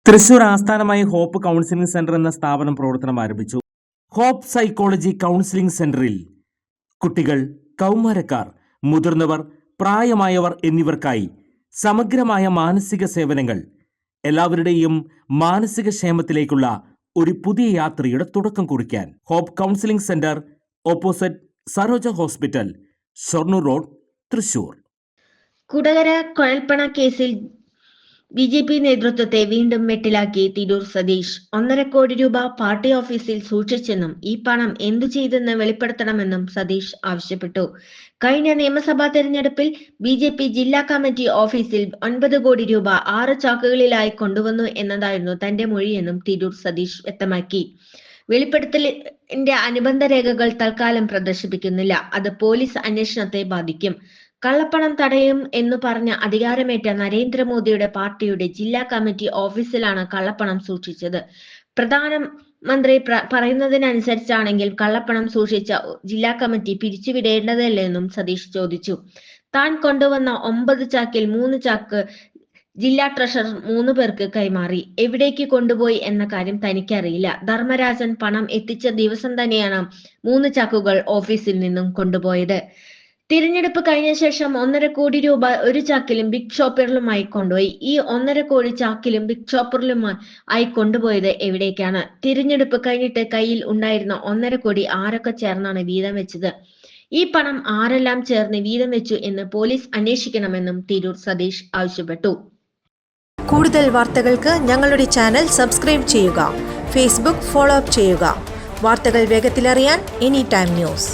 തൃശൂർ ആസ്ഥാനമായി hope counselling centre എന്ന സ്ഥാപനം പ്രവർത്തനം ആരംഭിച്ചു. ഹോപ്പ് സൈക്കോളജി കൗൺസിലിംഗ് സെന്ററിൽ കുട്ടികൾ, കൗമാരക്കാർ, മുതിർന്നവർ, പ്രായമായവർ എന്നിവർക്കായി സമഗ്രമായ മാനസിക സേവനങ്ങൾ, എല്ലാവരുടെയും മാനസിക ക്ഷേമത്തിലേക്കുള്ള ഒരു പുതിയ യാത്രയുടെ തുടക്കം കുറിക്കാൻ hope counselling centre, opposite Saroja hospital, Shoranur road, Thrissur. Kodakara കുഴൽപ്പണ കേസിൽ ബി.ജെ.പി. നേതൃത്വത്തെ വീണ്ടും വെട്ടിലാക്കി തിരൂർ സതീഷ്. 1.5 കോടി രൂപ പാർട്ടി ഓഫീസിൽ സൂക്ഷിച്ചെന്നും ഈ പണം എന്തു ചെയ്തെന്ന് വെളിപ്പെടുത്തണമെന്നും സതീഷ് ആവശ്യപ്പെട്ടു. കഴിഞ്ഞ നിയമസഭാ തെരഞ്ഞെടുപ്പിൽ ബി.ജെ.പി. ജില്ലാ കമ്മിറ്റി ഓഫീസിൽ 9 കോടി രൂപ 6 ചാക്കുകളിലായി കൊണ്ടുവന്നു എന്നതായിരുന്നു തന്റെ മൊഴിയെന്നും തിരൂർ സതീഷ് വ്യക്തമാക്കി. വെളിപ്പെടുത്തലിന്റെ അനുബന്ധ രേഖകൾ തൽക്കാലം പ്രദർശിപ്പിക്കുന്നില്ല. അത് പോലീസ് അന്വേഷണത്തെ ബാധിക്കും. കള്ളപ്പണം തടയും എന്നു പറഞ്ഞ അധികാരമേറ്റ നരേന്ദ്രമോദിയുടെ പാർട്ടിയുടെ ജില്ലാ കമ്മിറ്റി ഓഫീസിലാണ് കള്ളപ്പണം സൂക്ഷിച്ചത്. പ്രധാനമന്ത്രി പറയുന്നതിനനുസരിച്ചാണെങ്കിൽ കള്ളപ്പണം സൂക്ഷിച്ച ജില്ലാ കമ്മിറ്റി പിരിച്ചുവിടേണ്ടതല്ലെന്നും സതീഷ് ചോദിച്ചു. താൻ കൊണ്ടുവന്ന 9 ചാക്കിൽ 3 ചാക്ക് ജില്ലാ ട്രഷറർ 3 പേർക്ക് കൈമാറി. എവിടേക്ക് കൊണ്ടുപോയി എന്ന കാര്യം തനിക്കറിയില്ല. ധർമ്മരാജൻ പണം എത്തിച്ച ദിവസം തന്നെയാണ് 3 ചാക്കുകൾ ഓഫീസിൽ നിന്നും കൊണ്ടുപോയത്. തിരഞ്ഞെടുപ്പ് കഴിഞ്ഞ ശേഷം 1.5 കോടി രൂപ ഒരു ചാക്കിലും ബിഗ് ഷോപ്പറിലുമായി കൊണ്ടുപോയി. ഈ 1.5 കോടി ചാക്കിലും ബിഗ് ഷോപ്പറിലുമായി കൊണ്ടുപോയത് എവിടേക്കാണ്? തിരഞ്ഞെടുപ്പ് കഴിഞ്ഞിട്ട് കയ്യിൽ ഉണ്ടായിരുന്ന 1.5 കോടി ആരൊക്കെ ചേർന്നാണ് വീതം വെച്ചത്? ഈ പണം ആരെല്ലാം ചേർന്ന് വീതം വെച്ചു എന്ന് പോലീസ് അന്വേഷിക്കണമെന്നും തിരൂർ സതീഷ് ആവശ്യപ്പെട്ടു. കൂടുതൽ വാർത്തകൾക്ക് ഞങ്ങളുടെ ചാനൽ സബ്സ്ക്രൈബ് ചെയ്യുക. ഫേസ്ബുക്ക് ഫോളോ അപ്പ് ചെയ്യുക. വാർത്തകൾ വേഗത്തിലറിയാൻ എനി ടൈം ന്യൂസ്.